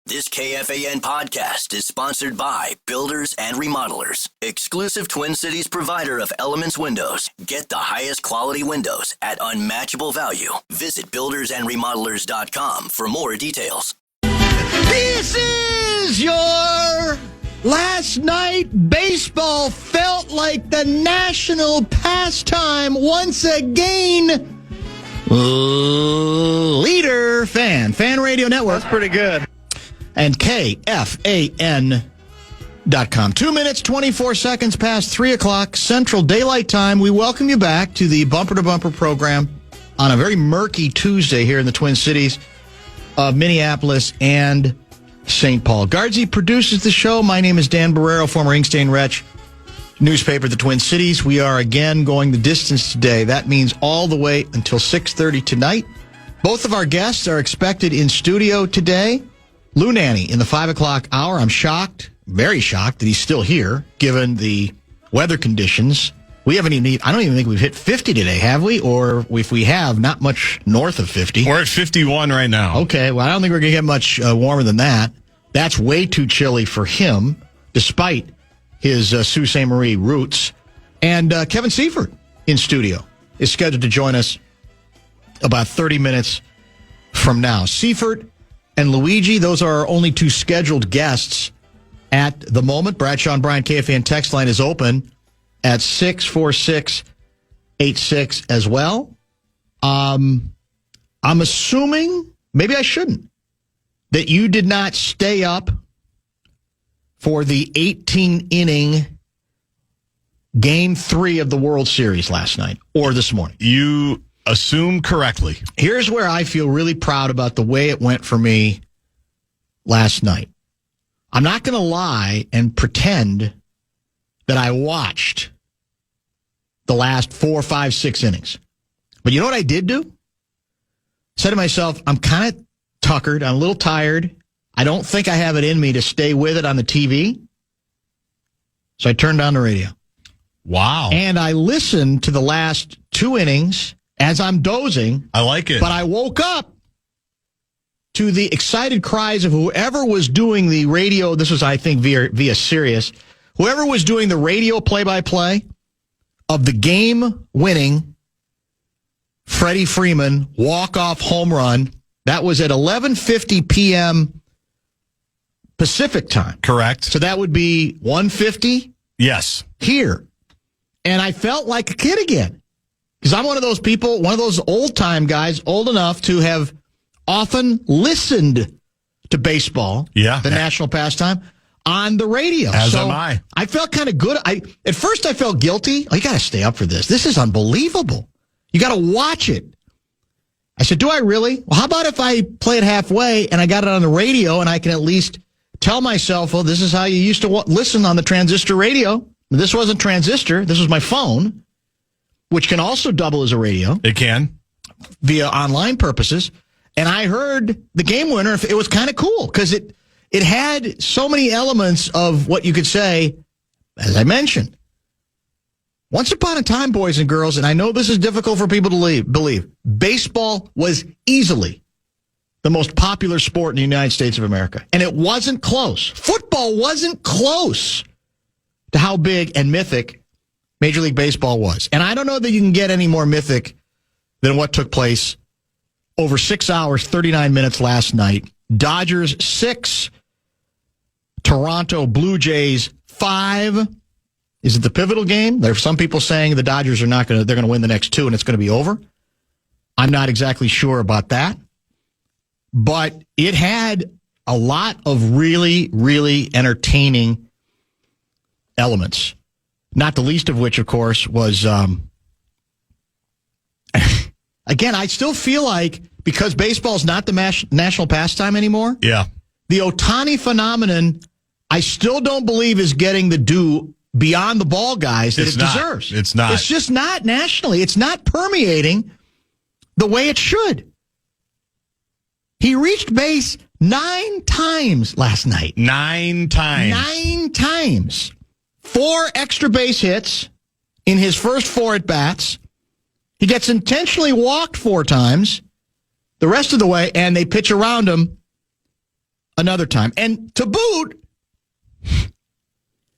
This KFAN podcast is sponsored by Builders and Remodelers, exclusive Twin Cities provider of Elements Windows. Get the highest quality windows at unmatchable value. Visit buildersandremodelers.com for more details. This is your last night. Baseball felt like the national pastime once again. Leader Fan Radio Network. That's pretty good. And KFAN.com. 2 minutes, 24 seconds past 3 o'clock Central Daylight Time. We welcome you back to the Bumper to Bumper program on a very murky Tuesday here in the Twin Cities of Minneapolis and St. Paul. Guardsy produces the show. My name is Dan Barreiro, former Inkstein Wretch, newspaper The Twin Cities. We are again going the distance today. That means all the way until 6:30 tonight. Both of our guests are expected in studio today. Lou Nanny in the 5 o'clock hour. I'm shocked, very shocked that he's still here, given the weather conditions. We haven't even, I don't even think we've hit 50 today, have we? Or if we have, not much north of 50. We're at 51 right now. Okay, well, I don't think we're going to get much warmer than that. That's way too chilly for him, despite his Sault Ste. Marie roots. And Kevin Seifert in studio is scheduled to join us about 30 minutes from now. Seifert and Luigi, those are our only two scheduled guests at the moment. Bradshaw and Brian KFAN text line is open at 64686 as well. I'm assuming, maybe I shouldn't, that you did not stay up for the 18-inning Game 3 of the World Series last night or this morning. You assume correctly. Here's where I feel really proud about the way it went for me last night. I'm not going to lie and pretend that I watched the last 4, 5, 6 innings. But you know what I did do? Said to myself, I'm kind of tuckered. I'm a little tired. I don't think I have it in me to stay with it on the TV. So I turned on the radio. Wow. And I listened to the last 2 innings as I'm dozing. I like it. But I woke up to the excited cries of whoever was doing the radio. This was, I think, via Sirius. Whoever was doing the radio play-by-play of the game-winning Freddie Freeman walk-off home run. That was at 11:50 p.m. Pacific time. Correct. So that would be 1:50? Yes. Here. And I felt like a kid again. Because I'm one of those people, one of those old-time guys, old enough to have often listened to baseball, the national pastime, on the radio. As am I. I felt kind of good. At first, I felt guilty. Oh, you got to stay up for this. This is unbelievable. You got to watch it. I said, do I really? Well, how about if I play it halfway and I got it on the radio and I can at least tell myself, well, this is how you used to listen on the transistor radio. This wasn't transistor. This was my phone, which can also double as a radio. It can. Via online purposes. And I heard the game winner. It was kind of cool because it had so many elements of what you could say, as I mentioned. Once upon a time, boys and girls, and I know this is difficult for people to believe, baseball was easily the most popular sport in the United States of America. And it wasn't close. Football wasn't close to how big and mythic Major League Baseball was. And I don't know that you can get any more mythic than what took place over 6 hours, 39 minutes last night. Dodgers 6, Toronto Blue Jays 5. Is it the pivotal game? There are some people saying the Dodgers are not going to, they're going to win the next 2 and it's going to be over. I'm not exactly sure about that. But it had a lot of really, really entertaining elements. Not the least of which, of course, was, again, I still feel like because baseball is not the national pastime anymore, the Ohtani phenomenon, I still don't believe is getting the due beyond the ball guys that it deserves. It's not. It's just not nationally. It's not permeating the way it should. He reached base 9 times last night. 9 times. 9 times. 4 extra base hits in his first 4 at-bats. He gets intentionally walked 4 times the rest of the way, and they pitch around him another time. And to boot,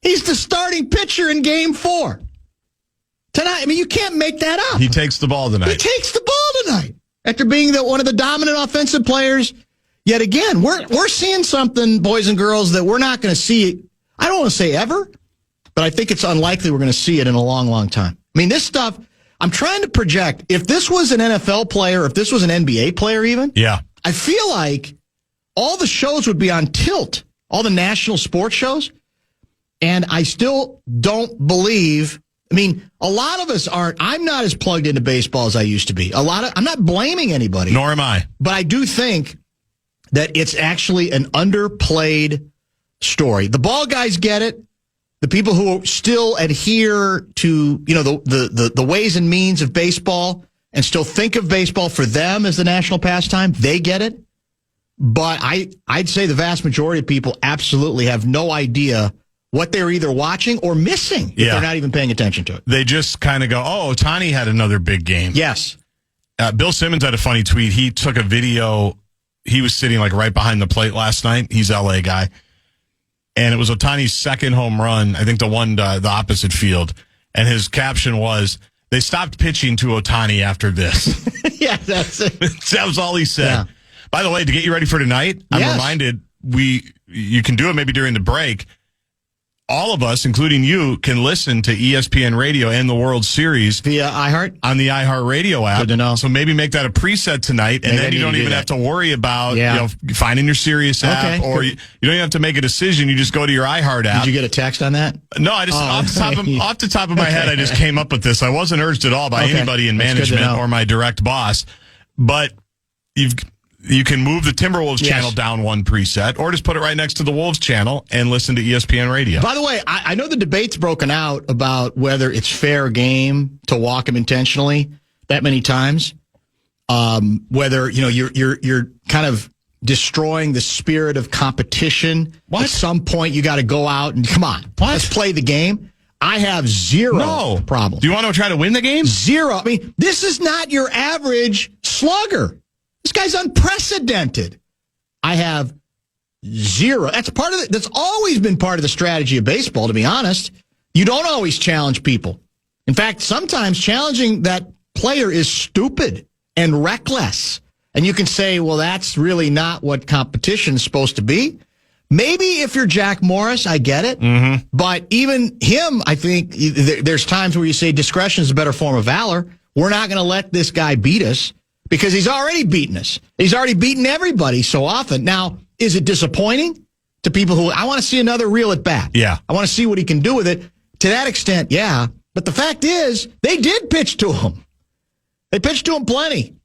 he's the starting pitcher in Game 4 tonight. I mean, you can't make that up. He takes the ball tonight. He takes the ball tonight after being one of the dominant offensive players. Yet again, we're seeing something, boys and girls, that we're not going to see. I don't want to say ever, but I think it's unlikely we're going to see it in a long, long time. I mean, this stuff, I'm trying to project. If this was an NFL player, if this was an NBA player even, yeah, I feel like all the shows would be on tilt, all the national sports shows, and I still don't believe. I mean, a lot of us aren't. I'm not as plugged into baseball as I used to be. I'm not blaming anybody. Nor am I. But I do think that it's actually an underplayed story. The ball guys get it. The people who still adhere to, the ways and means of baseball and still think of baseball for them as the national pastime, they get it. But I'd say the vast majority of people absolutely have no idea what they're either watching or missing if they're not even paying attention to it. They just kind of go, oh, Ohtani had another big game. Yes. Bill Simmons had a funny tweet. He took a video. He was sitting like right behind the plate last night. He's an LA guy. And it was Ohtani's second home run, I think the one the opposite field. And his caption was, they stopped pitching to Ohtani after this. Yeah, that's it. That was all he said. Yeah. By the way, to get you ready for tonight, I'm reminded you can do it maybe during the break. All of us, including you, can listen to ESPN Radio and the World Series via iHeart on the iHeart Radio app. Good to know. So maybe make that a preset tonight, and then you don't even have to worry about finding your Sirius app, or you don't even have to make a decision. You just go to your iHeart app. Did you get a text on that? No, I just off the top of my head, I just came up with this. I wasn't urged at all by anybody in management or my direct boss, but you can move the Timberwolves channel down one preset, or just put it right next to the Wolves channel and listen to ESPN Radio. By the way, I know the debate's broken out about whether it's fair game to walk him intentionally that many times. Whether you're kind of destroying the spirit of competition. What? At some point, you got to go out and come on. Let's play the game. I have zero problem. Do you want to try to win the game? Zero. I mean, this is not your average slugger. This guy's unprecedented. I have zero. That's part of it. That's always been part of the strategy of baseball, to be honest. You don't always challenge people. In fact, sometimes challenging that player is stupid and reckless. And you can say, well, that's really not what competition is supposed to be. Maybe if you're Jack Morris, I get it. Mm-hmm. But even him, I think there's times where you say discretion is a better form of valor. We're not going to let this guy beat us. Because he's already beaten us. He's already beaten everybody so often. Now, is it disappointing to people who, I want to see another reel at bat? Yeah. I want to see what he can do with it. To that extent, yeah. But the fact is, they did pitch to him. They pitched to him plenty.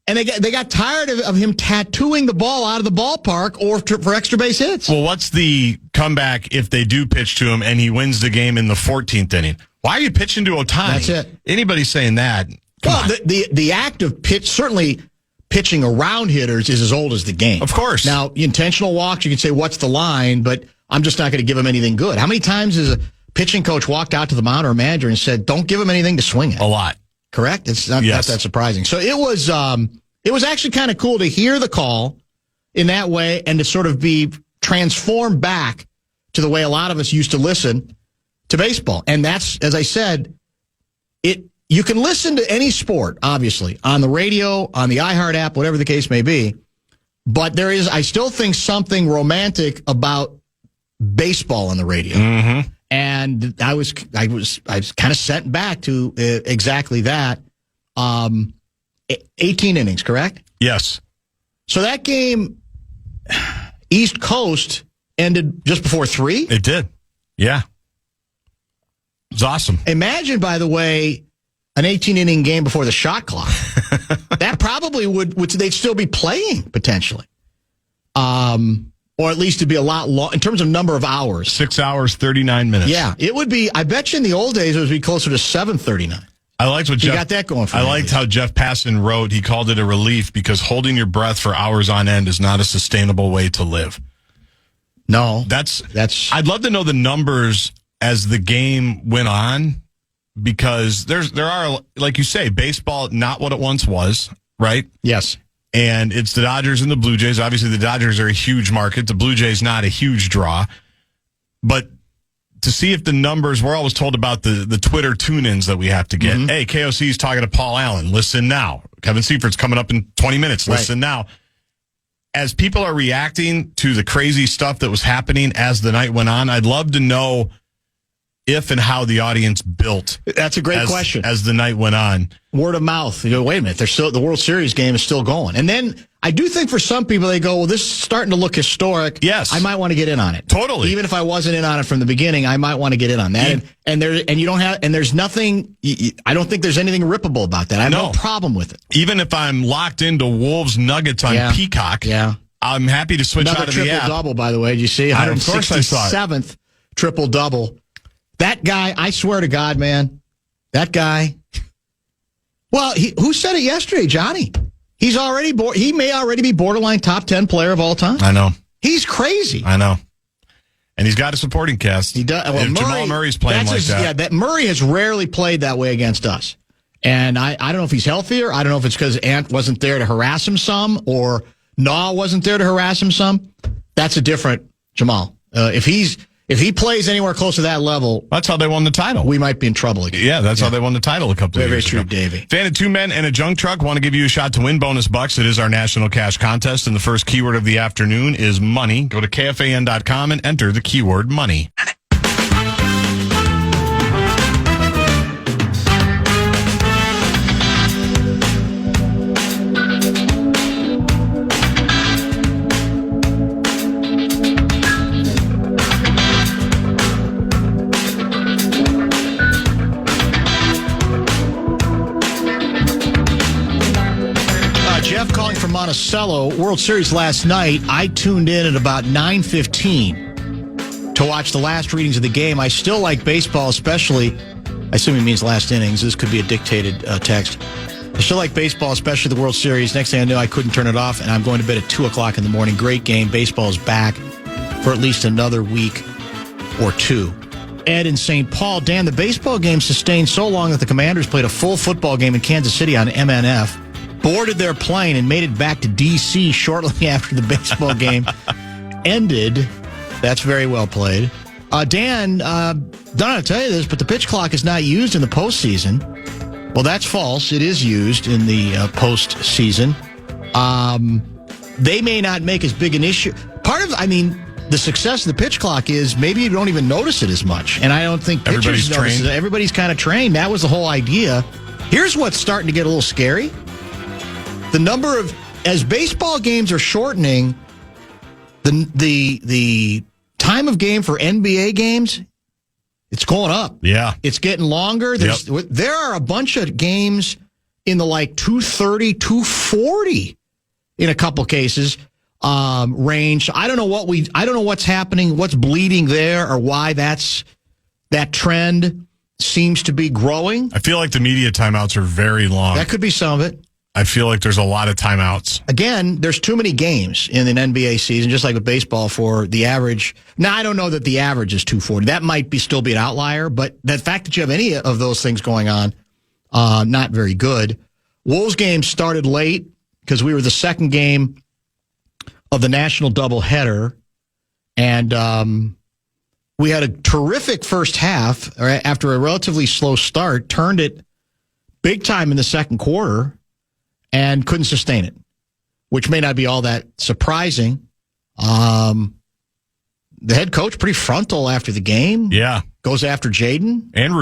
And they got tired of him tattooing the ball out of the ballpark or for extra base hits. Well, what's the comeback if they do pitch to him and he wins the game in the 14th inning? Why are you pitching to Ohtani? That's it. Anybody saying that? Well, the act of pitch, certainly pitching around hitters is as old as the game. Of course. Now, intentional walks, you can say, what's the line? But I'm just not going to give him anything good. How many times has a pitching coach walked out to the mound or a manager and said, don't give him anything to swing at? A lot. Correct? It's not that surprising. So it was actually kind of cool to hear the call in that way and to sort of be transformed back to the way a lot of us used to listen to baseball. And that's, as I said, you can listen to any sport, obviously, on the radio, on the iHeart app, whatever the case may be. But there is, I still think, something romantic about baseball on the radio. Mm-hmm. And I was kind of sent back to exactly that. 18 innings, correct? Yes. So that game, East Coast, ended just before 3? It did. Yeah. It was awesome. Imagine, by the way, an 18-inning game before the shot clock. That probably would they'd still be playing, potentially. Or at least it'd be a lot long in terms of number of hours. 6 hours, 39 minutes. Yeah, it would be, I bet you in the old days it would be closer to 7:39. I liked what Jeff got that going for I liked how Jeff Passan wrote, he called it a relief because holding your breath for hours on end is not a sustainable way to live. No. That's I'd love to know the numbers as the game went on. Because there are, like you say, baseball not what it once was, right? Yes. and it's the Dodgers and the Blue Jays. Obviously, the Dodgers are a huge market. The Blue Jays not a huge draw. But to see if the numbers, we're always told about the Twitter tune-ins that we have to get. Hey, KOC's talking to Paul Allen. Listen now. Kevin Seifert's coming up in 20 minutes. Listen now. As people are reacting to the crazy stuff that was happening as the night went on, I'd love to know if and how the audience built. That's a great question. As the night went on. Word of mouth. You go, wait a minute, the World Series game is still going. And then I do think for some people they go, well, this is starting to look historic. Yes. I might want to get in on it. Totally. Even if I wasn't in on it from the beginning, I might want to get in on that. And there's nothing, I don't think there's anything rippable about that. I have no problem with it. Even if I'm locked into Wolves Nuggets on Peacock, I'm happy to switch out of the app. Triple-double, by the way. Did you see? 167th triple-double. That guy, I swear to God, man, that guy. Well, who said it yesterday, Johnny? He may already be borderline top 10 player of all time. I know. He's crazy. I know. And he's got a supporting cast. He does. Well, Jamal Murray's playing like that. Yeah, that Murray has rarely played that way against us. And I don't know if he's healthier. I don't know if it's because Ant wasn't there to harass him some or Naw wasn't there to harass him some. That's a different Jamal. If he plays anywhere close to that level, that's how they won the title. We might be in trouble again. Yeah, that's how they won the title a couple of years ago. Very true, Davey. Fan of 2 men and a junk truck. Want to give you a shot to win bonus bucks. It is our national cash contest, and the first keyword of the afternoon is money. Go to KFAN.com and enter the keyword money. Monticello, World Series last night. I tuned in at about 9:15 to watch the last readings of the game. I still like baseball, especially, I assume he means last innings. This could be a dictated text. I still like baseball, especially the World Series. Next thing I knew, I couldn't turn it off, and I'm going to bed at 2 o'clock in the morning. Great game. Baseball is back for at least another week or two. Ed in St. Paul. Dan, the baseball game sustained so long that the Commanders played a full football game in Kansas City on MNF. Boarded their plane and made it back to D.C. shortly after the baseball game ended. That's very well played. Dan, don't know how to tell you this, but the pitch clock is not used in the postseason. Well, that's false. It is used in the postseason. They may not make as big an issue. The success of the pitch clock is maybe you don't even notice it as much. And I don't think pitchers notice it. Everybody's kind of trained. That was the whole idea. Here's what's starting to get a little scary. The number of, as baseball games are shortening, the time of game for NBA games, it's going up. Yeah. It's getting longer. There are a bunch of games in the 2:30, 2:40 in a couple cases range. I don't know what's happening, what's bleeding there, or why that trend seems to be growing. I feel like the media timeouts are very long. That could be some of it. I feel like there's a lot of timeouts. Again, there's too many games in an NBA season, just like with baseball, for the average. Now, I don't know that the average is 240. That might still be an outlier, but the fact that you have any of those things going on, not very good. Wolves game started late because we were the second game of the national doubleheader, and we had a terrific first half after a relatively slow start, turned it big time in the second quarter, and couldn't sustain it, which may not be all that surprising. The head coach, pretty frontal after the game. Yeah. Goes after Jaden. And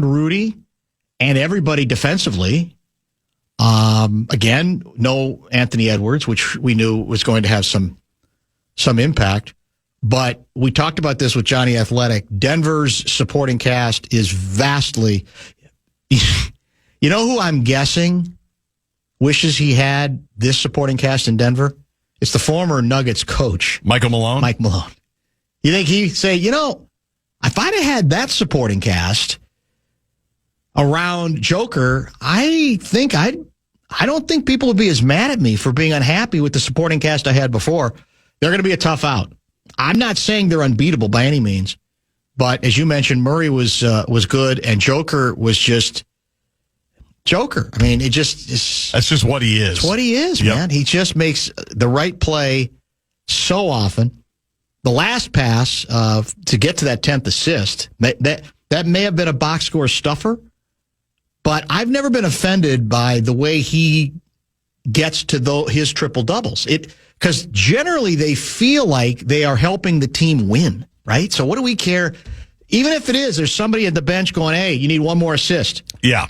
Rudy. And everybody defensively. Again, no Anthony Edwards, which we knew was going to have some impact. But we talked about this with Johnny Athletic. Denver's supporting cast is vastly... You know who I'm guessing wishes he had this supporting cast in Denver? It's the former Nuggets coach. Michael Malone? Mike Malone. You think he'd say, if I'd have had that supporting cast around Joker, I don't think people would be as mad at me for being unhappy with the supporting cast I had before. They're going to be a tough out. I'm not saying they're unbeatable by any means, but as you mentioned, Murray was good, and Joker was just... Joker. I mean, that's just what he is. It's what he is, man. He just makes the right play so often. The last pass to get to that 10th assist, that may have been a box score stuffer, but I've never been offended by the way he gets to his triple doubles. Because generally they feel like they are helping the team win, right? So what do we care? Even if it is, there's somebody at the bench going, hey, you need one more assist. Yeah.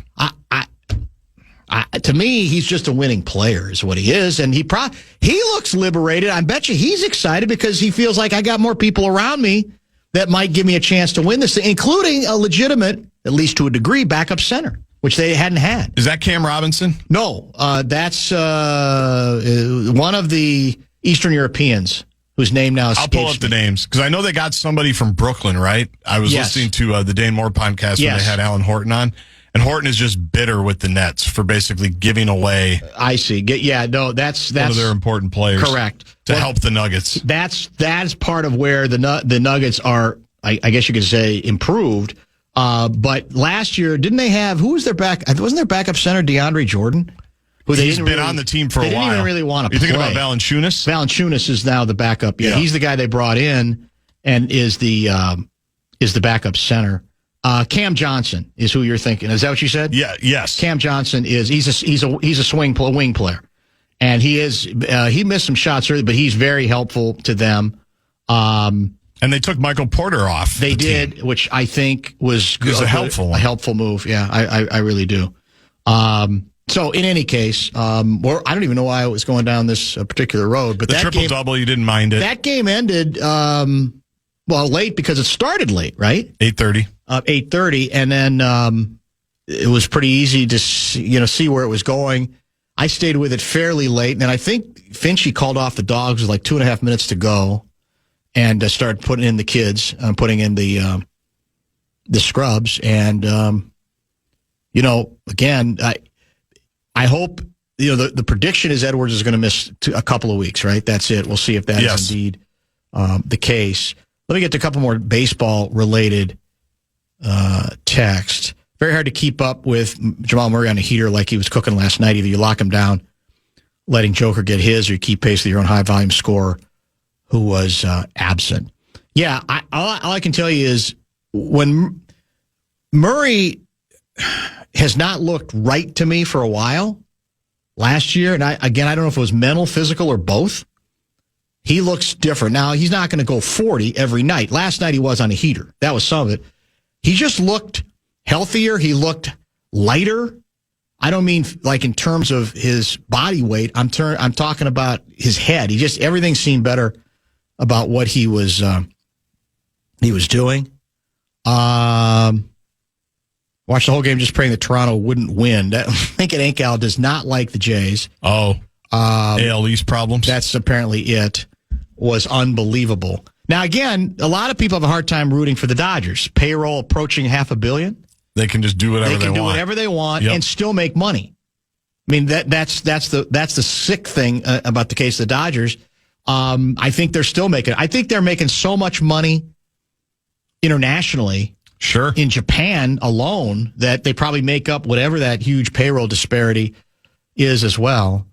To me, he's just a winning player is what he is. And he looks liberated. I bet you he's excited because he feels like I got more people around me that might give me a chance to win this thing, including a legitimate, at least to a degree, backup center, which they hadn't had. Is that Cam Robinson? No, that's one of the Eastern Europeans whose name now escapes me. I'll pull up the names because I know they got somebody from Brooklyn, right? I was listening to the Dane Moore podcast when they had Alan Horton on. And Horton is just bitter with the Nets for basically giving away. I see. That's one of their important players. Correct. To help the Nuggets. That's part of where the Nuggets are, I guess you could say, improved. But last year, didn't they have, who was their wasn't their backup center DeAndre Jordan? He's been on the team for a while. They didn't even really want to play. You thinking about Valanciunas? Valanciunas is now the backup. Yeah, he's the guy they brought in and is the backup center. Cam Johnson is who you're thinking. Is that what you said? Yeah. Yes. Cam Johnson he's a wing player, and he missed some shots early, but he's very helpful to them. And they took Michael Porter off. They did, which I think was a helpful move. Yeah, I really do. So in any case, I don't even know why I was going down this particular road, but the triple double, you didn't mind it. That game ended late because it started late, right? 8:30. 8:30, and then it was pretty easy to see where it was going. I stayed with it fairly late, and then I think Finchie called off the dogs with like 2.5 minutes to go, and started putting in the kids, putting in the scrubs, and again, I hope the prediction is Edwards is going to miss a couple of weeks, right? That's it. We'll see if that is indeed the case. Let me get to a couple more baseball related text. Very hard to keep up with Jamal Murray on a heater like he was cooking last night. Either you lock him down, letting Joker get his, or you keep pace with your own high volume scorer who was absent. Yeah, all I can tell you is when Murray has not looked right to me for a while last year, and I don't know if it was mental, physical, or both. He looks different. Now, he's not going to go 40 every night. Last night he was on a heater. That was some of it. He just looked healthier. He looked lighter. I don't mean like in terms of his body weight. I'm talking about his head. Everything seemed better about what he was doing. Watched the whole game just praying that Toronto wouldn't win. Lincoln Ancal does not like the Jays. AL East problems. That's apparently it. Was unbelievable. Now, again, a lot of people have a hard time rooting for the Dodgers. Payroll approaching $500 million. They can just do whatever they want. They can do whatever they want and still make money. I mean, that's the sick thing about the case of the Dodgers. I think they're still making. I think they're making so much money internationally. Sure. In Japan alone, that they probably make up whatever that huge payroll disparity is as well.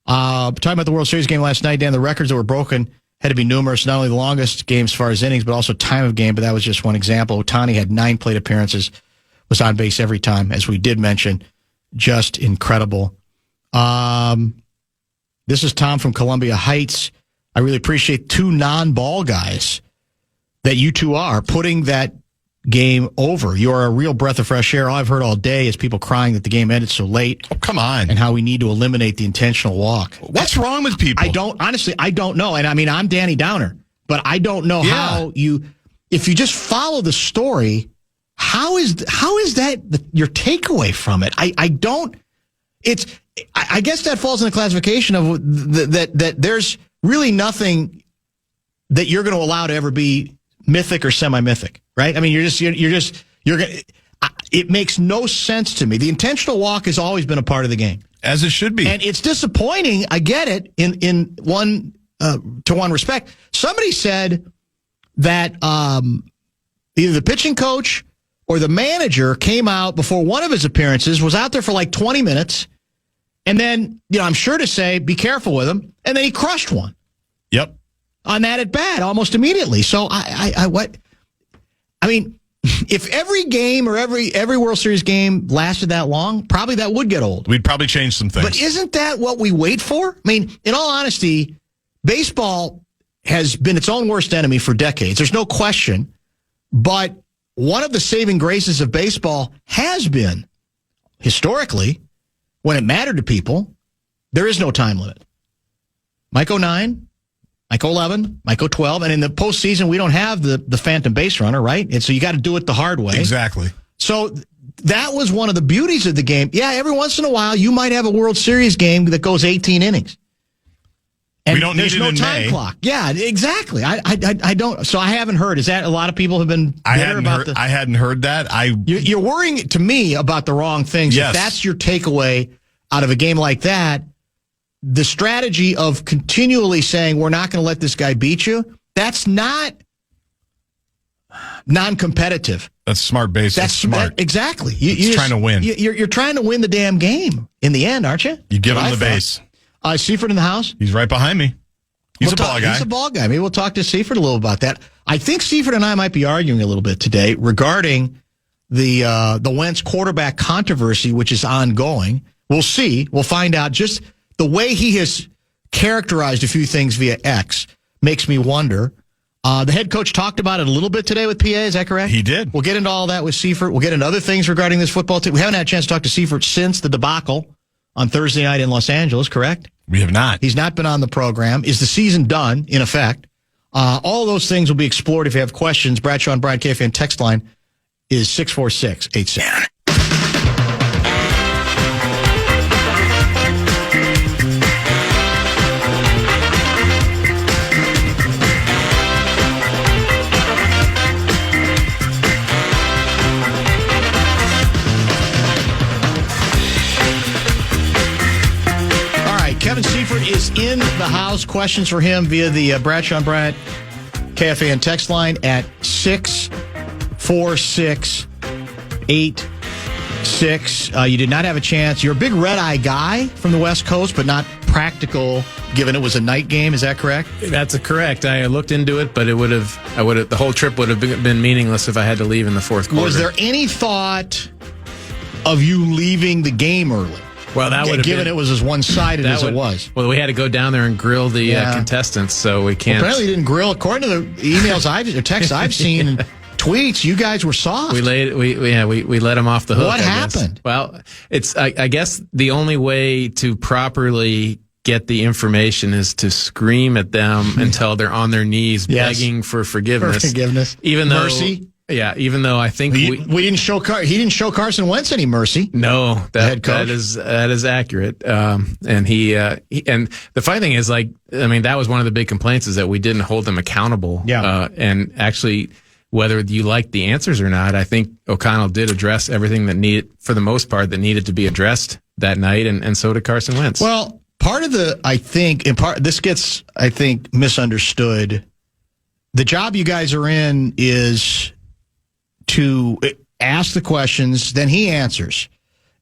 Talking about the World Series game last night, Dan, the records that were broken had to be numerous, not only the longest game as far as innings, but also time of game, but that was just one example. Ohtani had 9 plate appearances, was on base every time, as we did mention. Just incredible. This is Tom from Columbia Heights. I really appreciate 2 non-ball guys that you two are putting that game over. You are a real breath of fresh air. All I've heard all day is people crying that the game ended so late. Oh, come on. And how we need to eliminate the intentional walk. What's wrong with people? I don't know. And I mean, I'm Danny Downer, but I don't know how if you just follow the story, how is that your takeaway from it? I guess that falls in the classification of that there's really nothing that you're going to allow to ever be mythic or semi-mythic, right? I mean, it makes no sense to me. The intentional walk has always been a part of the game. As it should be. And it's disappointing. I get it in one respect. Somebody said that either the pitching coach or the manager came out before one of his appearances, was out there for like 20 minutes, and then, I'm sure to say, be careful with him, and then he crushed one. Yep. On that at bat almost immediately. So if every game or every World Series game lasted that long, probably that would get old. We'd probably change some things. But isn't that what we wait for? I mean, in all honesty, baseball has been its own worst enemy for decades. There's no question. But one of the saving graces of baseball has been, historically, when it mattered to people, there is no time limit. Might go 9, might go 11, might go 12, and in the postseason, we don't have the phantom base runner, right? And so you got to do it the hard way. Exactly. So that was one of the beauties of the game. Yeah, every once in a while, you might have a World Series game that goes 18 innings. And we don't need there's it no in time May. clock. Yeah, exactly. I don't. So I haven't heard. Is that a lot of people have been bitter about I hadn't heard that. You're worrying to me about the wrong things. Yes. If that's your takeaway out of a game like that, the strategy of continually saying we're not going to let this guy beat you, that's not non-competitive. That's smart base. That's smart. Exactly. You're trying to win. You're trying to win the damn game in the end, aren't you? You give him the base. Seifert in the house? He's right behind me. He's a ball guy. He's a ball guy. Maybe we'll talk to Seifert a little about that. I think Seifert and I might be arguing a little bit today regarding the Wentz quarterback controversy, which is ongoing. We'll see. We'll find out. Just the way he has characterized a few things via X makes me wonder. The head coach talked about it a little bit today with PA. Is that correct? He did. We'll get into all that with Seifert. We'll get into other things regarding this football team. We haven't had a chance to talk to Seifert since the debacle on Thursday night in Los Angeles, correct? We have not. He's not been on the program. Is the season done, in effect? All those things will be explored. If you have questions, Bradshaw and Bryan KFAN text line is 646-86. Kevin Seifert is in the house. Questions for him via the Bradshaw and Bryant KFAN text line at 646-86. You did not have a chance. You're a big red-eye guy from the West Coast, but not practical, given it was a night game. Is that correct? That's correct. I looked into it, but the whole trip would have been meaningless if I had to leave in the fourth quarter. Was there any thought of you leaving the game early? Well, that would have given it was as one-sided as it was. Well, we had to go down there and grill the contestants, so we can't. Well, apparently, you didn't grill. According to the emails or texts I've seen and tweets, you guys were soft. We let them off the hook. What happened? Well, it's I guess the only way to properly get the information is to scream at them until they're on their knees begging for forgiveness. Even though mercy. Yeah, even though I think we didn't show he didn't show Carson Wentz any mercy. No, that is accurate. And he and the funny thing is, that was one of the big complaints is that we didn't hold them accountable. Yeah. And actually, whether you liked the answers or not, I think O'Connell did address everything that needed, for the most part, that needed to be addressed that night, and so did Carson Wentz. Well, this gets misunderstood. The job you guys are in is to ask the questions, then he answers.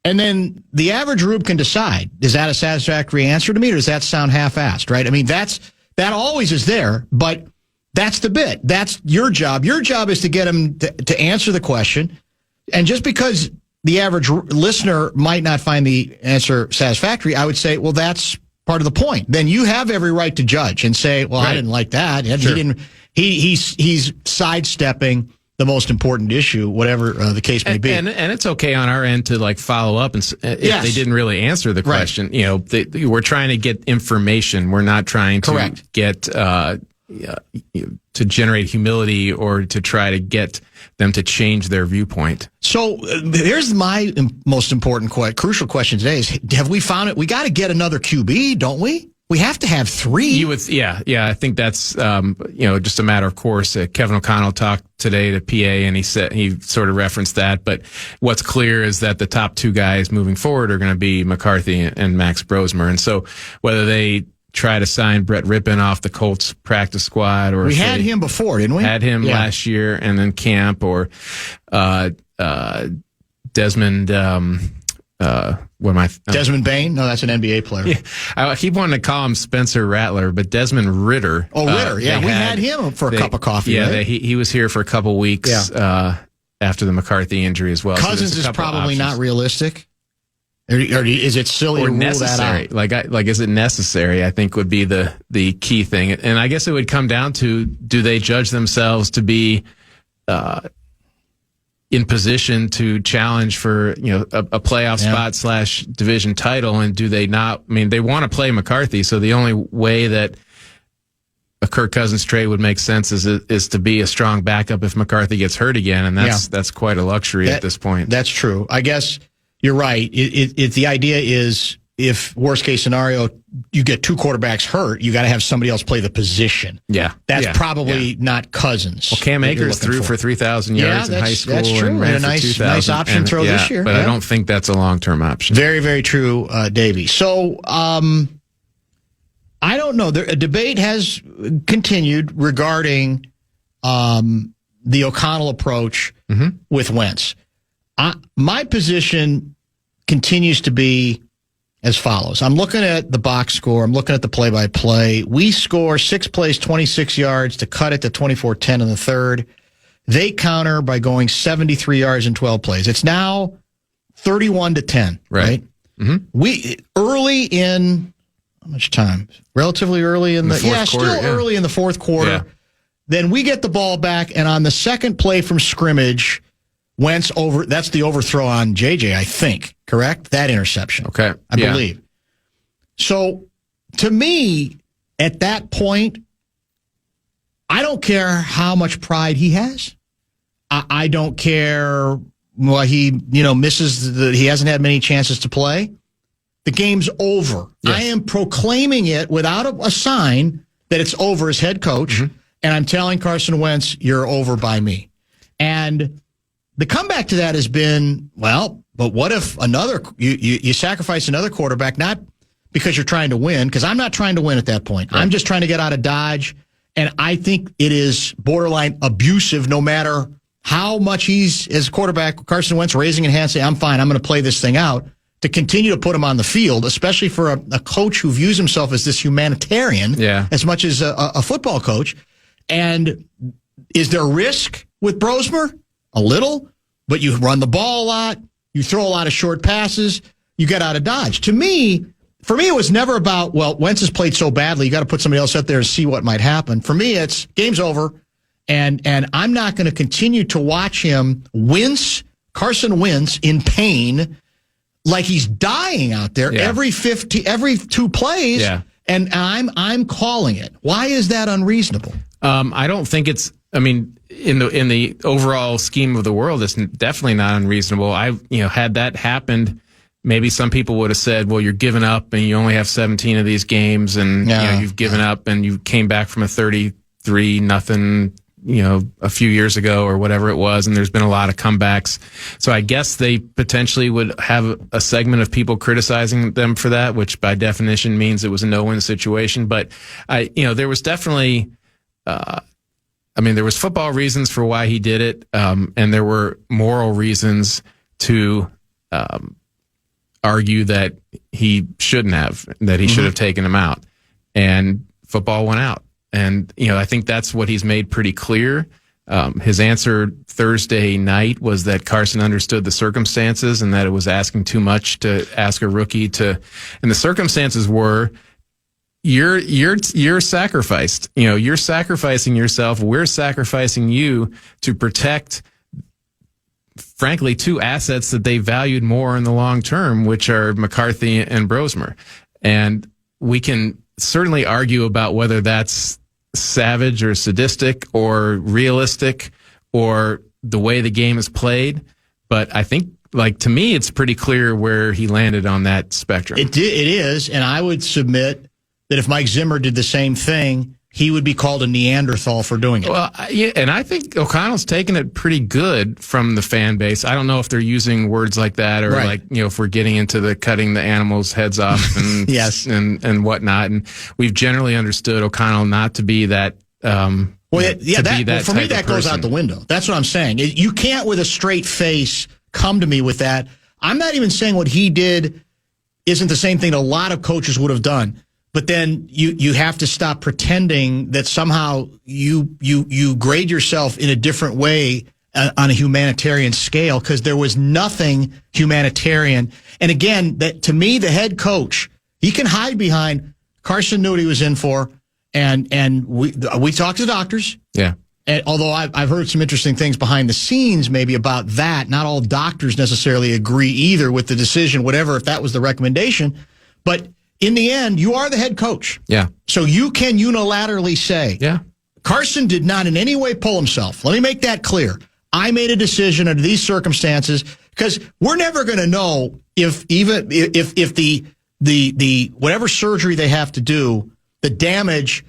And then the average Rube can decide, is that a satisfactory answer to me, or does that sound half-assed, right? I mean, that always is there, but that's the bit. That's your job. Your job is to get him to answer the question. And just because the average listener might not find the answer satisfactory, I would say, well, that's part of the point. Then you have every right to judge and say, well, right. I didn't like that. Sure. He's sidestepping the most important issue, whatever the case may be. And it's okay on our end to follow up and if they didn't really answer the question. Right. We're trying to get information. We're not trying to get to generate humility or to try to get them to change their viewpoint. So here's my most important, crucial question today: is have we found it? We got to get another QB, don't we? We have to have 3. I think that's just a matter of course. Kevin O'Connell talked today to PA, and he sort of referenced that. But what's clear is that the top 2 guys moving forward are going to be McCarthy and Max Brosmer. And so whether they try to sign Brett Rippon off the Colts practice squad, or we had him before, didn't we? Had him last year, and then camp, or Desmond. Desmond Bain? No, that's an NBA player. Yeah, I keep wanting to call him Spencer Rattler, but Desmond Ritter. Oh, Ritter. Yeah, we had him for a cup of coffee. Yeah, right? he was here for a couple weeks after the McCarthy injury as well. Cousins is probably not realistic. Or is it silly to rule necessary? that out? Like, is it necessary? I think would be the key thing, and I guess it would come down to: do they judge themselves to be in position to challenge for a playoff spot / division title, and do they not? I mean, they want to play McCarthy, so the only way that a Kirk Cousins trade would make sense is to be a strong backup if McCarthy gets hurt again, and that's quite a luxury at this point. That's true. I guess you're right. The idea is, if worst case scenario, you get two quarterbacks hurt, you got to have somebody else play the position. Yeah. That's probably not Cousins. Well, Cam Akers threw for 3,000 yards in high school. That's true. And ran a nice option throw this year. But I don't think that's a long-term option. Very, very true, Davey. So, I don't know. A debate has continued regarding the O'Connell approach with Wentz. My position continues to be as follows. I'm looking at the box score. I'm looking at the play-by-play. We score 6 plays, 26 yards to cut it to 24-10 in the third. They counter by going 73 yards in 12 plays. It's now 31-10, right? Mm-hmm. We early in how much time? Relatively early in the fourth quarter, early in the fourth quarter. Yeah. Then we get the ball back, and on the second play from scrimmage, Wentz that's the overthrow on JJ, I think, correct? That interception. Okay. I believe. So, to me, at that point, I don't care how much pride he has. I don't care he misses he hasn't had many chances to play. The game's over. Yes. I am proclaiming it without a sign that it's over as head coach, and I'm telling Carson Wentz, you're over by me. And the comeback to that has been, well, but what if you sacrifice another quarterback, not because you're trying to win, because I'm not trying to win at that point. Right. I'm just trying to get out of Dodge, and I think it is borderline abusive no matter how much he's, as quarterback, Carson Wentz raising a hand saying, I'm fine, I'm going to play this thing out, to continue to put him on the field, especially for a coach who views himself as this humanitarian as much as a football coach. And is there risk with Brosmer? A little, but you run the ball a lot. You throw a lot of short passes. You get out of Dodge. For me, it was never about, well, Wentz has played so badly, you got to put somebody else out there and see what might happen. For me, it's game's over, and I'm not going to continue to watch him Carson Wentz in pain, like he's dying out there every 2 plays, and I'm calling it. Why is that unreasonable? I don't think it's. I mean, in the overall scheme of the world, it's definitely not unreasonable. Had that happened, maybe some people would have said, "Well, you're giving up, and you only have 17 of these games, and you've given up, and you came back from a 33-0." A few years ago or whatever it was, and there's been a lot of comebacks. So I guess they potentially would have a segment of people criticizing them for that, which by definition means it was a no-win situation. But there was definitely, there was football reasons for why he did it, and there were moral reasons to argue that he shouldn't have, that he should have taken him out, and football went out. And, I think that's what he's made pretty clear. His answer Thursday night was that Carson understood the circumstances and that it was asking too much to ask a rookie to, and the circumstances were, you're sacrificed. You're sacrificing yourself. We're sacrificing you to protect, frankly, 2 assets that they valued more in the long term, which are McCarthy and Brosmer. And we can certainly argue about whether that's savage or sadistic or realistic or the way the game is played. But I think, to me, it's pretty clear where he landed on that spectrum. It is, and I would submit that if Mike Zimmer did the same thing, he would be called a Neanderthal for doing it. Well, and I think O'Connell's taken it pretty good from the fan base. I don't know if they're using words like that or if we're getting into the cutting the animals' heads off and and whatnot. And we've generally understood O'Connell not to be that Well, for me, that goes out the window. That's what I'm saying. You can't, with a straight face, come to me with that. I'm not even saying what he did isn't the same thing a lot of coaches would have done. But then you have to stop pretending that somehow you grade yourself in a different way on a humanitarian scale, because there was nothing humanitarian. And again, that to me, the head coach, he can hide behind Carson knew what he was in for. And we talked to the doctors. Yeah. And although I've heard some interesting things behind the scenes maybe about that. Not all doctors necessarily agree either with the decision, whatever, if that was the recommendation. But in the end, you are the head coach. Yeah. So you can unilaterally say, yeah, Carson did not in any way pull himself. Let me make that clear. I made a decision under these circumstances, because we're never going to know if the whatever surgery they have to do, the damage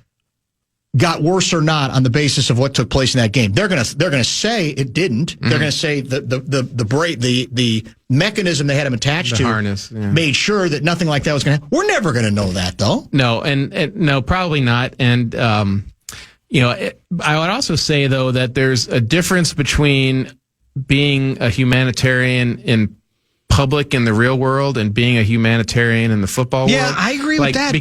got worse or not on the basis of what took place in that game. They're gonna say it didn't. Mm-hmm. They're gonna say the mechanism they had him attached to harness, made sure that nothing like that was gonna happen. We're never gonna know that, though. No, and no, probably not. And I would also say though that there's a difference between being a humanitarian in public in the real world and being a humanitarian in the football world. Yeah, I agree with that.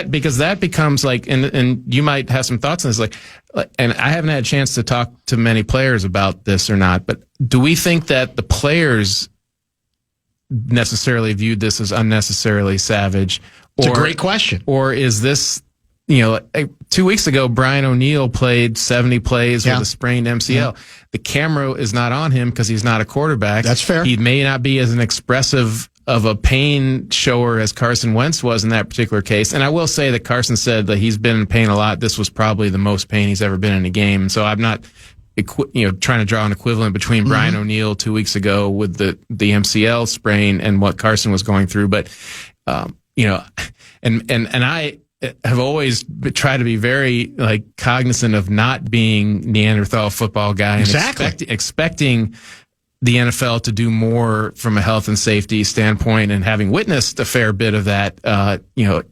Because that becomes like, and you might have some thoughts on this, like, and I haven't had a chance to talk to many players about this or not, but do we think that the players necessarily viewed this as unnecessarily savage? It's a great question. Or is this, 2 weeks ago, Brian O'Neill played 70 plays with a sprained MCL. Yeah. The camera is not on him because he's not a quarterback. That's fair. He may not be as an expressive of a pain shower as Carson Wentz was in that particular case. And I will say that Carson said that he's been in pain a lot. This was probably the most pain he's ever been in a game. So I'm not, trying to draw an equivalent between Brian O'Neill 2 weeks ago with the MCL sprain and what Carson was going through. But, and I have always tried to be very cognizant of not being Neanderthal football guy and expecting the NFL to do more from a health and safety standpoint, and having witnessed a fair bit of that,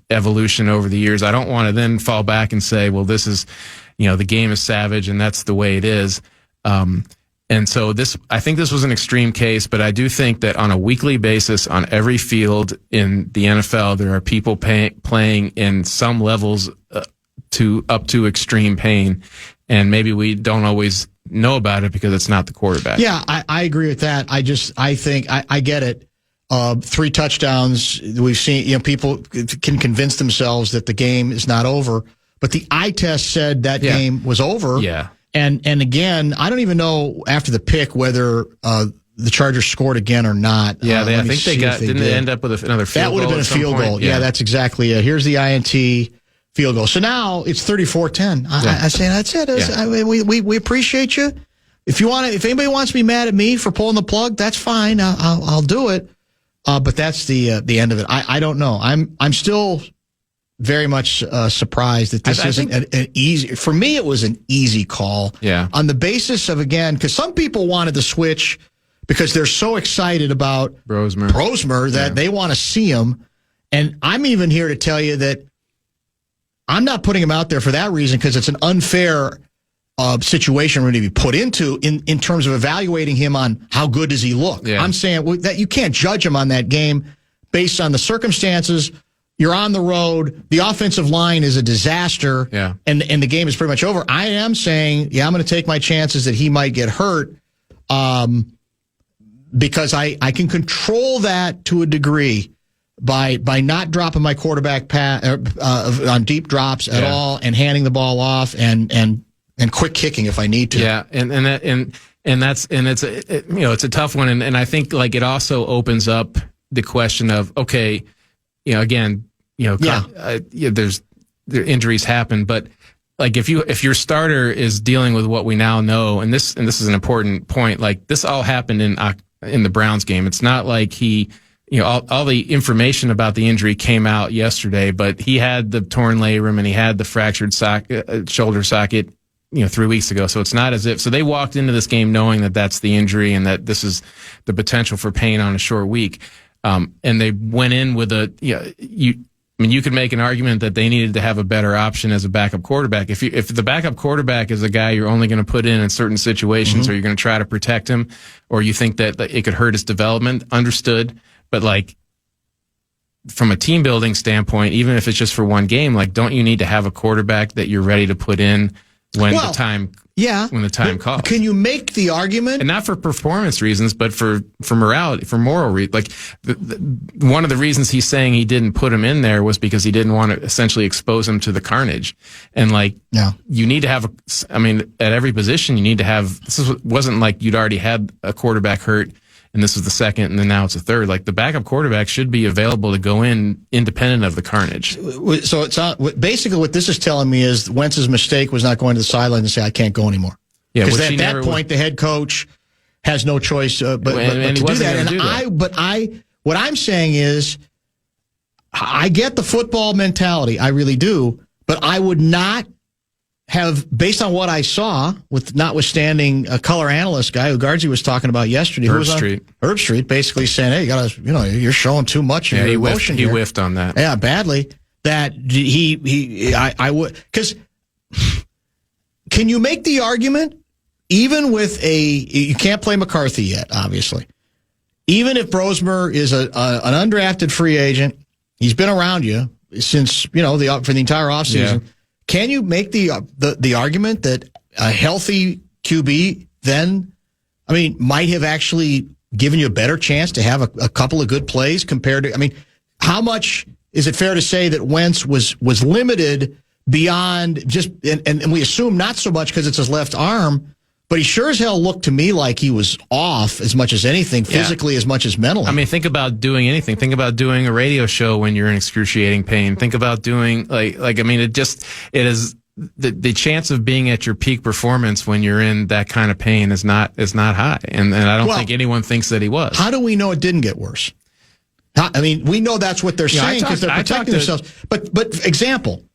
evolution over the years. I don't want to then fall back and say, well, this is, the game is savage and that's the way it is. And so I think this was an extreme case, but I do think that on a weekly basis on every field in the NFL, there are people playing in some levels up to extreme pain. And maybe we don't always know about it because it's not the quarterback. Yeah, I agree with that. I think I get it. 3 touchdowns. We've seen, people can convince themselves that the game is not over, but the eye test said that game was over. Yeah. And again, I don't even know after the pick whether the Chargers scored again or not. Yeah, I think they didn't they end up with another field goal? That would have been a field goal. Yeah, that's exactly it. Here's the INT field goal. So now it's 34-10. I say that's it. Yeah. We appreciate you. If anybody wants to be mad at me for pulling the plug, that's fine. I'll do it. But that's the end of it. I don't know. I'm still very much surprised that this isn't an easy. For me, it was an easy call. Yeah. On the basis of, again, because some people wanted to switch because they're so excited about Brosmer that they want to see him. And I'm even here to tell you that I'm not putting him out there for that reason, because it's an unfair situation we're going to be put into in terms of evaluating him on how good does he look. Yeah. I'm saying that you can't judge him on that game based on the circumstances. You're on the road. The offensive line is a disaster, and the game is pretty much over. I am saying, I'm going to take my chances that he might get hurt, because I can control that to a degree by not dropping my quarterback on deep drops at all, and handing the ball off and quick kicking if I need to. Yeah, it's a tough one, and I think it also opens up the question of, okay, again, there's injuries happen, but if your starter is dealing with what we now know, and this is an important point, this all happened in the Browns game. It's not like he, all the information about the injury came out yesterday, but he had the torn labrum and he had the fractured shoulder socket, 3 weeks ago. So it's not as if, so they walked into this game knowing that that's the injury and that this is the potential for pain on a short week. And they went in with I mean, you could make an argument that they needed to have a better option as a backup quarterback. If the backup quarterback is a guy you're only going to put in certain situations, or you're going to try to protect him, or you think that it could hurt his development, understood. But like, from a team building standpoint, even if it's just for one game, like, don't you need to have a quarterback that you're ready to put in when the time calls? Can you make the argument? And not for performance reasons, but for morality, for moral reasons. Like, one of the reasons he's saying he didn't put him in there was because he didn't want to essentially expose him to the carnage. And like, you need to have at every position, you need to have, wasn't like you'd already had a quarterback hurt and this was the second, and then now it's a third. Like, the backup quarterback should be available to go in independent of the carnage. So it's basically what this is telling me is Wentz's mistake was not going to the sideline and say, I can't go anymore. Yeah, because at that point, the head coach has no choice but to do that. What I'm saying is, I get the football mentality, I really do, but I would not have, based on what I saw, with notwithstanding a color analyst guy who Guardsy was talking about yesterday, Herb Street, basically saying, "Hey, you're showing too much of your emotion." He whiffed on that. Yeah, badly. That I would, because can you make the argument, even with you can't play McCarthy yet, obviously. Even if Brosmer is an undrafted free agent, he's been around you since for the entire offseason. Yeah. Can you make the argument that a healthy QB then, might have actually given you a better chance to have a couple of good plays compared to, how much is it fair to say that Wentz was limited beyond just, and we assume not so much because it's his left arm, but he sure as hell looked to me like he was off as much as anything, physically as much as mentally. Think about doing anything. Think about doing a radio show when you're in excruciating pain. Think about doing it is the chance of being at your peak performance when you're in that kind of pain is not high. And I don't think anyone thinks that he was. How do we know it didn't get worse? We know that's what they're saying because they're protecting themselves. But example,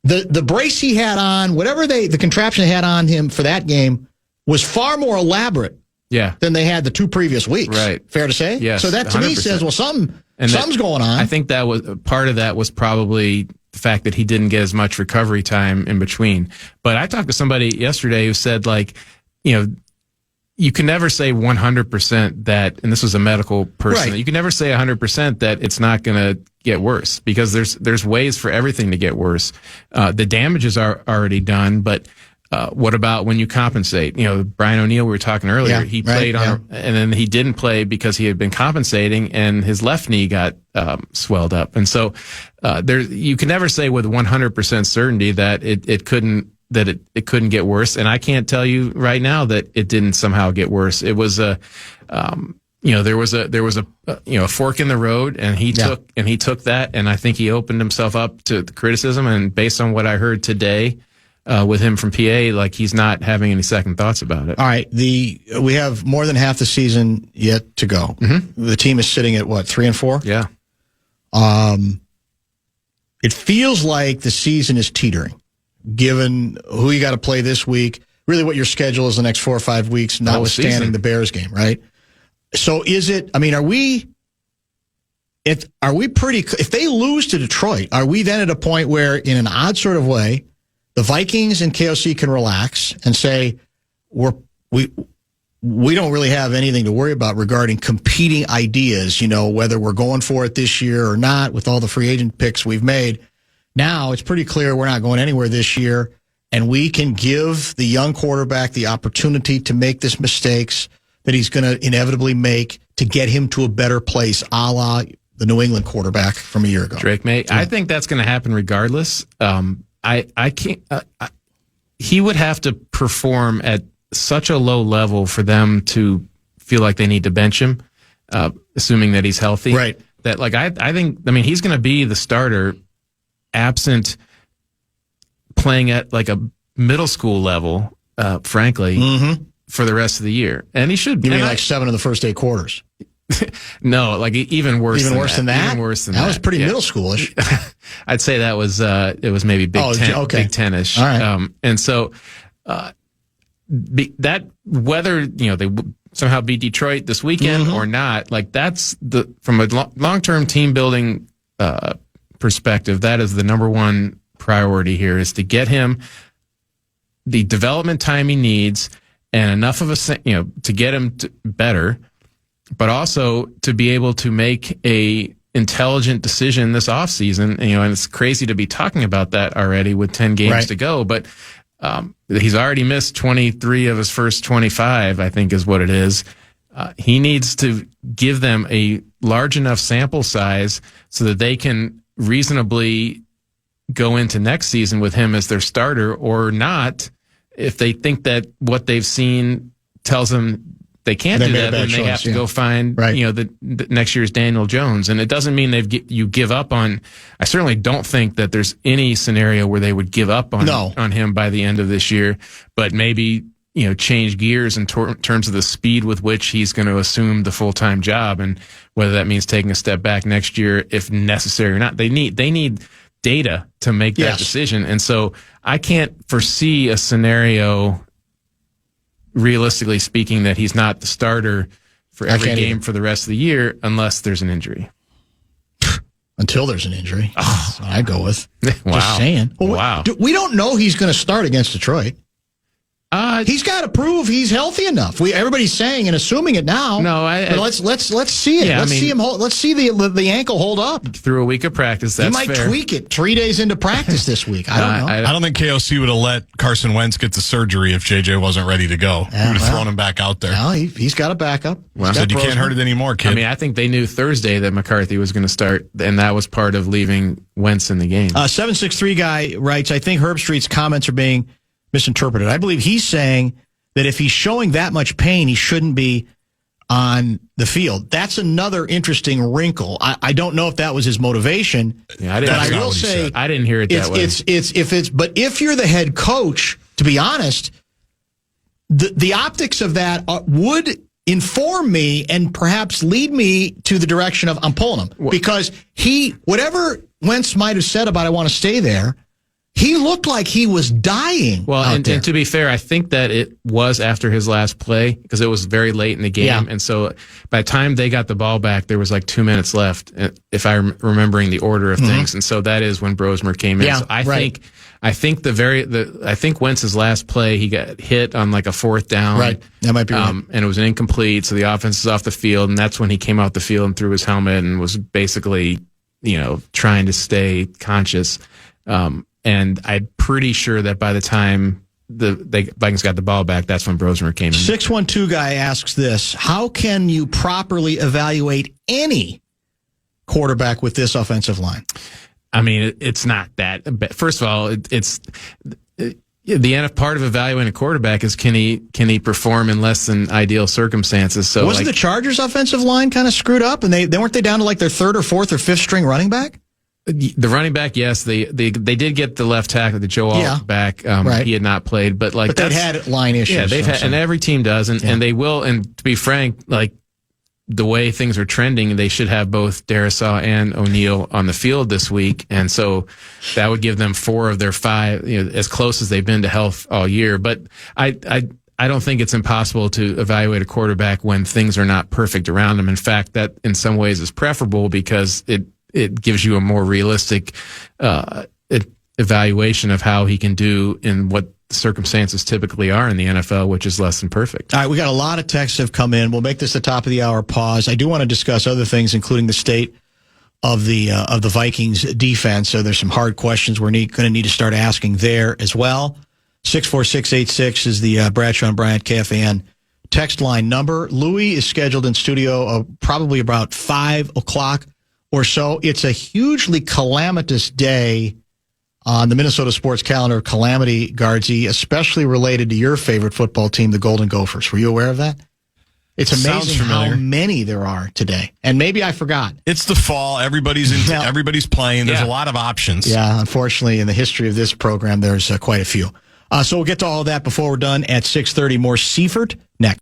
the brace he had on, whatever the contraption they had on him for that game, was far more elaborate than they had the two previous weeks. Right. Fair to say? Yes. So that to 100%. Me says, well, something's going on. I think that was part of that was probably the fact that he didn't get as much recovery time in between. But I talked to somebody yesterday who said, you can never say 100% that, and this was a medical person, you can never say 100% that it's not going to get worse, because there's ways for everything to get worse. The damages are already done, but what about when you compensate? Brian O'Neill, we were talking earlier, he played and then he didn't play because he had been compensating and his left knee got swelled up. And so you can never say with 100% certainty that it couldn't get worse. And I can't tell you right now that it didn't somehow get worse. It was there was a fork in the road, and he took that, and I think he opened himself up to the criticism. And based on what I heard today, with him from PA, he's not having any second thoughts about it. All right. We have more than half the season yet to go. Mm-hmm. The team is sitting at 3-4? Yeah. It feels like the season is teetering, given who you got to play this week, really what your schedule is the next 4 or 5 weeks, notwithstanding the Bears game, right? So if they lose to Detroit, are we then at a point where, in an odd sort of way, the Vikings and KOC can relax and say, we don't really have anything to worry about regarding competing ideas, whether we're going for it this year or not with all the free agent picks we've made. Now it's pretty clear we're not going anywhere this year, and we can give the young quarterback the opportunity to make these mistakes that he's going to inevitably make to get him to a better place, a la the New England quarterback from a year ago. Drake May. Yeah. I think that's going to happen regardless. I can't. He would have to perform at such a low level for them to feel like they need to bench him, assuming that he's healthy. Right. That I think he's going to be the starter, absent playing at a middle school level, frankly, for the rest of the year, and he should. You mean 7 of the first 8 quarters? No, even worse. Even worse than that. Even worse than that. That was pretty middle schoolish. I'd say that was it was maybe Big Ten-ish. All right. And so that whether they somehow beat Detroit this weekend or not, that's from a long-term team building perspective, that is the number one priority here, is to get him the development time he needs and enough of to get him better, but also to be able to make a intelligent decision this offseason. And it's crazy to be talking about that already with 10 games to go, but he's already missed 23 of his first 25, I think is what it is. He needs to give them a large enough sample size so that they can reasonably go into next season with him as their starter, or not. If they think that what they've seen tells them they can't do that, then they have to go find the next year's Daniel Jones. And it doesn't mean you give up on. I certainly don't think that there's any scenario where they would give up on him by the end of this year, but maybe change gears in terms of the speed with which he's going to assume the full-time job, and whether that means taking a step back next year if necessary or not. They need data to make that decision. And so I can't foresee a scenario, realistically speaking, that he's not the starter for every game for the rest of the year unless there's an injury. Until there's an injury. That's what I go with. Wow. Just saying. Well, wow. We don't know he's going to start against Detroit. He's got to prove he's healthy enough. Everybody's saying and assuming it now. No, let's see it. Yeah, see him. Let's see the ankle hold up through a week of practice. That's he might fair. Tweak it 3 days into practice this week. I don't know. I don't think KOC would have let Carson Wentz get the surgery if JJ wasn't ready to go. He would have thrown him back out there. Well, he's got a backup. Well, said you can't hurt it anymore, kid. I mean, I think they knew Thursday that McCarthy was going to start, and that was part of leaving Wentz in the game. 763 guy writes, I think Herb Street's comments are being misinterpreted. I believe he's saying that if he's showing that much pain, he shouldn't be on the field. That's another interesting wrinkle. I don't know if that was his motivation. Yeah, I will say I didn't hear it that way. But if you're the head coach, to be honest, the optics of that would inform me and perhaps lead me to the direction of I'm pulling him, because whatever Wentz might have said about I want to stay there, he looked like he was dying. Well, and to be fair, I think that it was after his last play, because it was very late in the game. Yeah. And so by the time they got the ball back, there was like 2 minutes left, if I'm remembering the order of things. And so that is when Brosmer came in. Yeah, so I think Wentz's last play, he got hit on like a fourth down. Right. That might be right. And it was an incomplete. So the offense is off the field. And that's when he came out the field and threw his helmet and was basically, trying to stay conscious. And I'm pretty sure that by the time the Vikings got the ball back, that's when Brosmer came in. 612 guy asks this: how can you properly evaluate any quarterback with this offensive line? I mean, it's not that. First of all, it's the part of evaluating a quarterback is can he perform in less than ideal circumstances. So wasn't the Chargers' offensive line kind of screwed up, and they weren't they down to like their third or fourth or fifth string running back? The running back, yes, they did get the left tackle, the Joe Alt back. Right. He had not played, but they've had line issues. Yeah, they've had, and every team does, and they will. And to be frank, like the way things are trending, they should have both Darisaw and O'Neal on the field this week, and so that would give them 4 of their 5, as close as they've been to health all year. But I don't think it's impossible to evaluate a quarterback when things are not perfect around them. In fact, that in some ways is preferable because it gives you a more realistic evaluation of how he can do in what the circumstances typically are in the NFL, which is less than perfect. All right, we got a lot of texts have come in. We'll make this the top of the hour pause. I do want to discuss other things, including the state of the Vikings defense. So there's some hard questions we're going to need to start asking there as well. 64686 is the Bradshaw and Bryant KFAN text line number. Louis is scheduled in studio probably about 5 o'clock or so. It's a hugely calamitous day on the Minnesota sports calendar, Calamity Guardsy, especially related to your favorite football team, the Golden Gophers. Were you aware of that? It's amazing how many there are today. And maybe I forgot. It's the fall. Everybody's playing. There's a lot of options. Yeah, unfortunately, in the history of this program, there's quite a few. So we'll get to all of that before we're done at 6:30. More Seifert next.